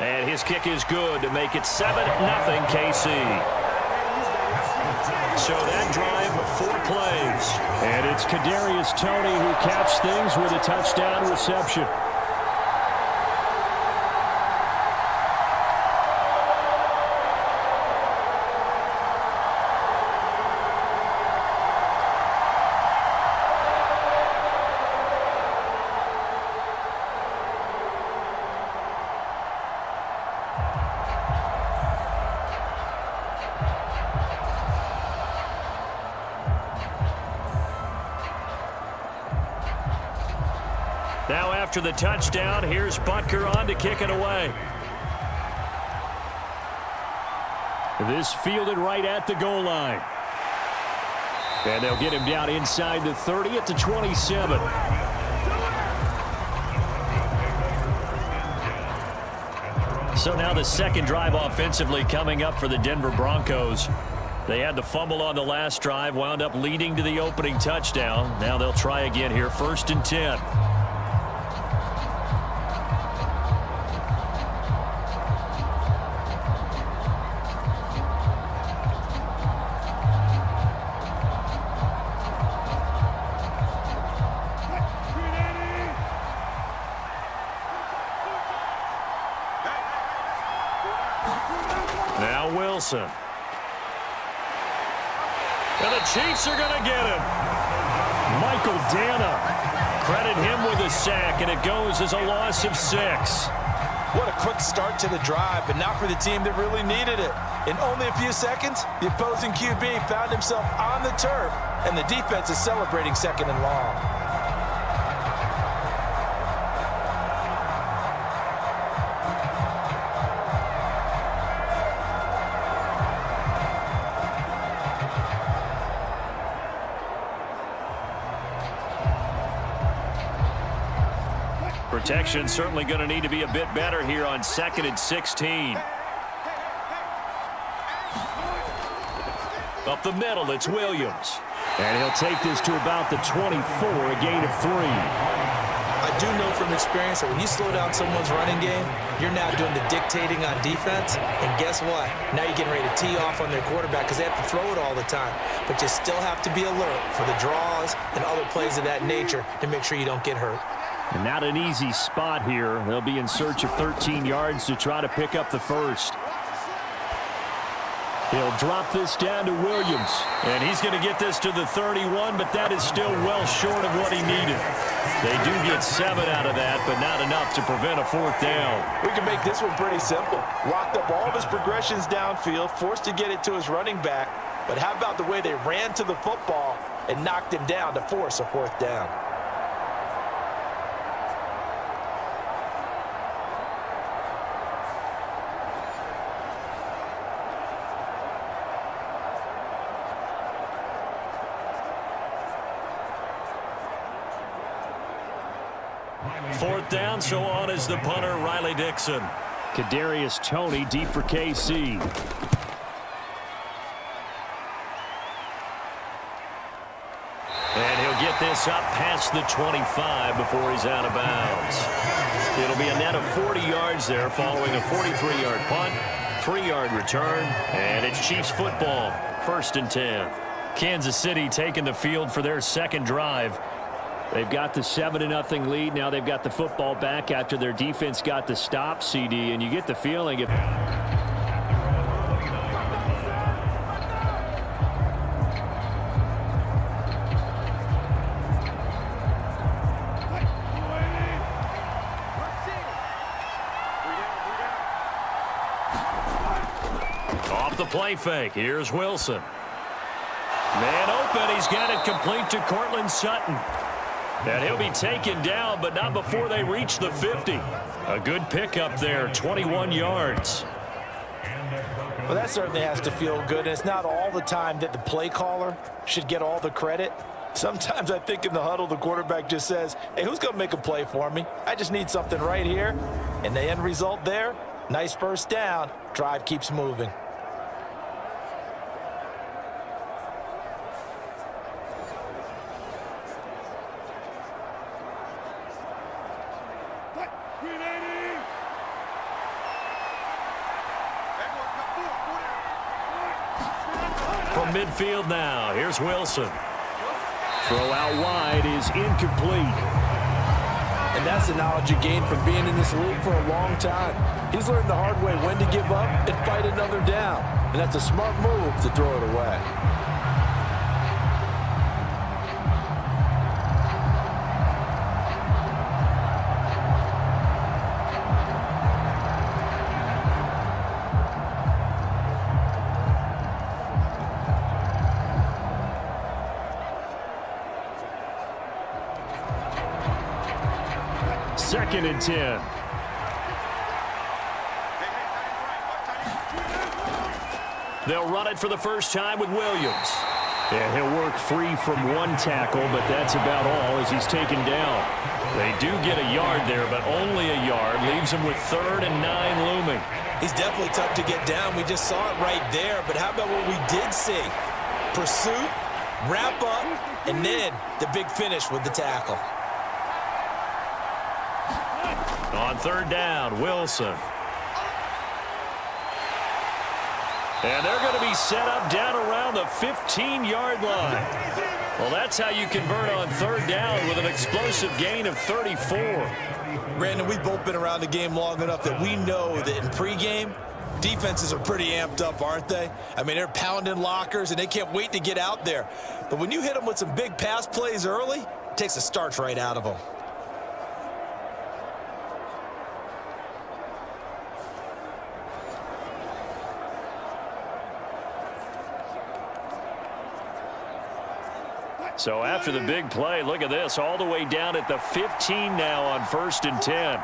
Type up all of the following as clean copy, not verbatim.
And his kick is good to make it 7-0 KC. So that drive, 4 plays. And it's Kadarius Toney who catches things with a touchdown reception. Now after the touchdown, here's Butker on to kick it away. This fielded right at the goal line. And they'll get him down inside the 30 at the 27. So now the second drive offensively coming up for the Denver Broncos. They had the fumble on the last drive, wound up leading to the opening touchdown. Now they'll try again here, 1st and 10. Now Wilson. And the Chiefs are going to get him. Michael Dana. Credit him with a sack, and it goes as a loss of 6. What a quick start to the drive, but not for the team that really needed it. In only a few seconds, the opposing QB found himself on the turf, and the defense is celebrating 2nd and long. Protection certainly going to need to be a bit better here on 2nd and 16. Up the middle, it's Williams. And he'll take this to about the 24, a gain of 3. I do know from experience that when you slow down someone's running game, you're now doing the dictating on defense. And guess what? Now you're getting ready to tee off on their quarterback because they have to throw it all the time. But you still have to be alert for the draws and other plays of that nature to make sure you don't get hurt. And not an easy spot here. They'll be in search of 13 yards to try to pick up the first. He'll drop this down to Williams. And he's going to get this to the 31, but that is still well short of what he needed. They do get 7 out of that, but not enough to prevent a 4th down. We can make this one pretty simple. Locked up all of his progressions downfield, forced to get it to his running back. But how about the way they ran to the football and knocked him down to force a 4th down? Fourth down, so on is the punter, Riley Dixon. Kadarius Toney deep for KC. And he'll get this up past the 25 before he's out of bounds. It'll be a net of 40 yards there following a 43-yard punt, 3-yard return, and it's Chiefs football, 1st and 10. Kansas City taking the field for their second drive. They've got the 7-0 lead. Now they've got the football back after their defense got the stop, CD, and you get the feeling if off the play fake. Here's Wilson. Man open. He's got it complete to Cortland Sutton. And he'll be taken down, but not before they reach the 50. A good pickup there, 21 yards. Well, that certainly has to feel good. And it's not all the time that the play caller should get all the credit. Sometimes I think in the huddle, the quarterback just says, hey, who's going to make a play for me? I just need something right here. And the end result there, nice 1st down. Drive keeps moving. midfield now. Here's Wilson. Throw out wide is incomplete. And that's the knowledge you gain from being in this league for a long time. He's learned the hard way when to give up and fight another down. And that's a smart move to throw it away. Second and 10. They'll run it for the first time with Williams. Yeah, he'll work free from one tackle, but that's about all as he's taken down. They do get a yard there, but only a yard. Leaves him with 3rd and 9 looming. He's definitely tough to get down. We just saw it right there. But how about what we did see? Pursuit, wrap up, and then the big finish with the tackle. On 3rd down, Wilson. And they're going to be set up down around the 15-yard line. Well, that's how you convert on 3rd down with an explosive gain of 34. Brandon, we've both been around the game long enough that we know that in pregame, defenses are pretty amped up, aren't they? I mean, they're pounding lockers, and they can't wait to get out there. But when you hit them with some big pass plays early, it takes the starch right out of them. So after the big play, look at this, all the way down at the 15 now on 1st and 10.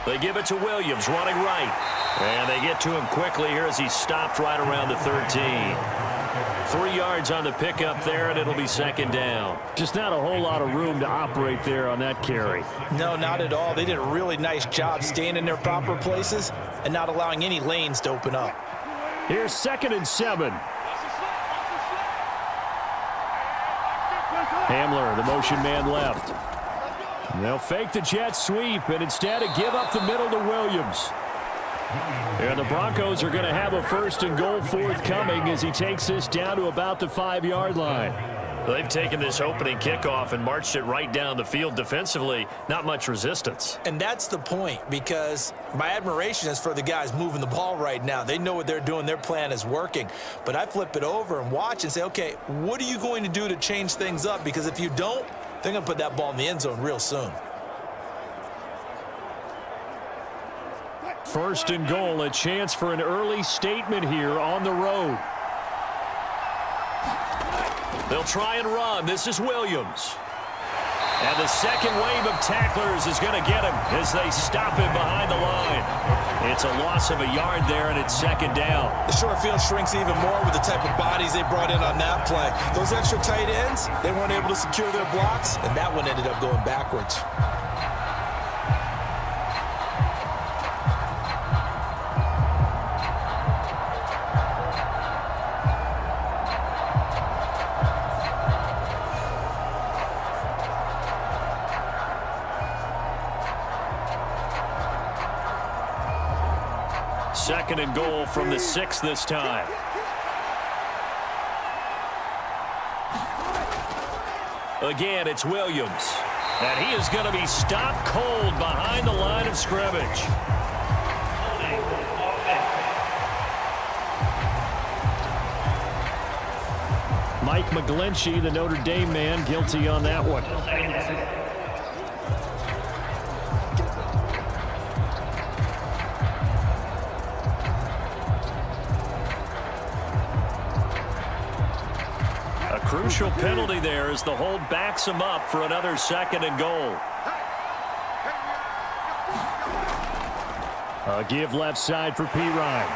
They give it to Williams, running right. And they get to him quickly here as he stopped right around the 13. 3 yards on the pickup there, and it'll be 2nd down. Just not a whole lot of room to operate there on that carry. No, not at all. They did a really nice job staying in their proper places and not allowing any lanes to open up. Here's 2nd and 7. Hamler, the motion man left. They'll fake the jet sweep and instead give up the middle to Williams. And the Broncos are going to have a 1st and goal forthcoming as he takes this down to about the 5-yard line. They've taken this opening kickoff and marched it right down the field defensively. Not much resistance. And that's the point, because my admiration is for the guys moving the ball right now. They know what they're doing. Their plan is working. But I flip it over and watch and say, okay, what are you going to do to change things up? Because if you don't, they're going to put that ball in the end zone real soon. 1st and goal, a chance for an early statement here on the road. They'll try and run. This is Williams. And the second wave of tacklers is going to get him as they stop him behind the line. It's a loss of a yard there, and it's 2nd down. The short field shrinks even more with the type of bodies they brought in on that play. Those extra tight ends, they weren't able to secure their blocks, and that one ended up going backwards. Second and goal from the 6 this time. Again, it's Williams. And he is going to be stopped cold behind the line of scrimmage. Mike McGlinchey, the Notre Dame man, guilty on that one. Crucial penalty there as the hold backs him up for another 2nd and goal. A give left side for Pirine.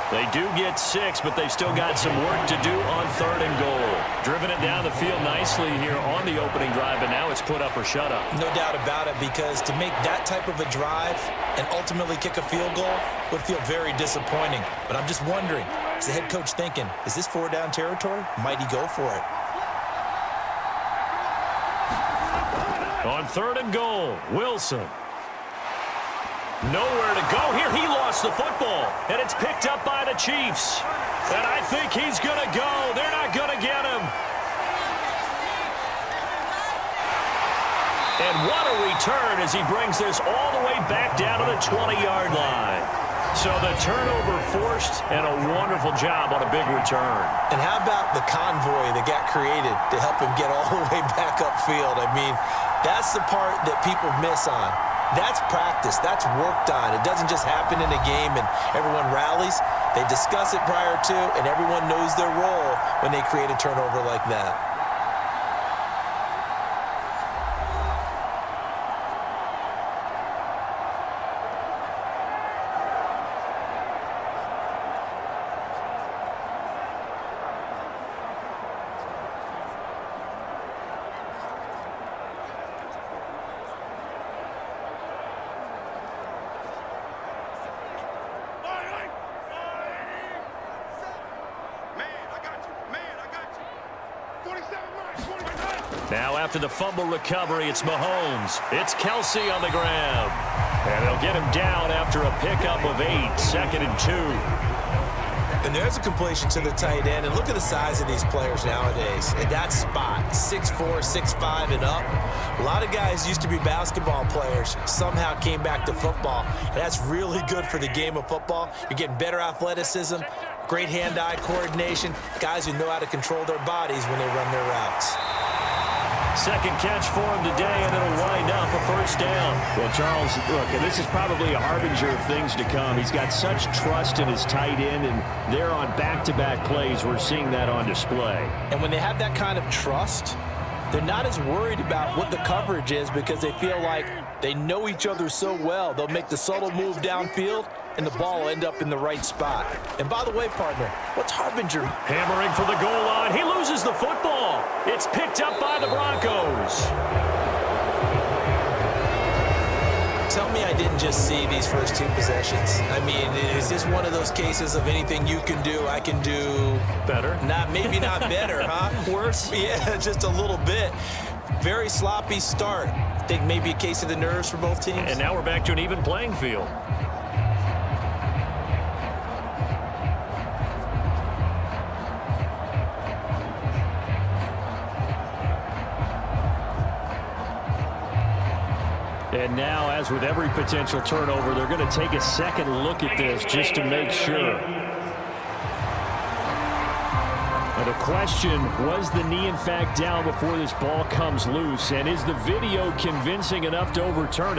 They do get 6, but they've still got some work to do on 3rd and goal. Driven it down the field nicely here on the opening drive, and now it's put up or shut up. No doubt about it, because to make that type of a drive and ultimately kick a field goal would feel very disappointing. But I'm just wondering, is the head coach thinking, is this 4-down territory? Might he go for it? On 3rd and goal, Wilson. Nowhere to go here. He lost the football, and it's picked up by the Chiefs. And I think he's going to go. They're not going to get him. And what a return as he brings this all the way back down to the 20-yard line. So the turnover forced, and a wonderful job on a big return. And how about the convoy that got created to help him get all the way back upfield? I mean, that's the part that people miss on. That's practice. That's worked on. It doesn't just happen in a game and everyone rallies. They discuss it prior to, and everyone knows their role when they create a turnover like that. Now after the fumble recovery, it's Mahomes. It's Kelsey on the grab. And they'll get him down after a pickup of 8, 2nd and 2. And there's a completion to the tight end. And look at the size of these players nowadays. At that spot, 6'4", 6'5", and up. A lot of guys used to be basketball players, somehow came back to football. And that's really good for the game of football. You're getting better athleticism, great hand-eye coordination, guys who know how to control their bodies when they run their routes. Second catch for him today, and it'll wind up a first down. Well, Charles, look, and this is probably a harbinger of things to come. He's got such trust in his tight end, and they're on back-to-back plays. We're seeing that on display. And when they have that kind of trust, they're not as worried about what the coverage is because they feel like they know each other so well. They'll make the subtle move downfield, and the ball will end up in the right spot. And by the way, partner, what's Harbinger? Hammering for the goal line. He loses the football. It's picked up by the Broncos. Tell me I didn't just see these first 2 possessions. I mean, is this one of those cases of anything you can do, I can do better? Maybe not better, huh? Worse? Yeah, just a little bit. Very sloppy start. I think maybe a case of the nerves for both teams. And now we're back to an even playing field. And now, as with every potential turnover, they're going to take a second look at this just to make sure. And the question, was the knee in fact down before this ball comes loose? And is the video convincing enough to overturn it?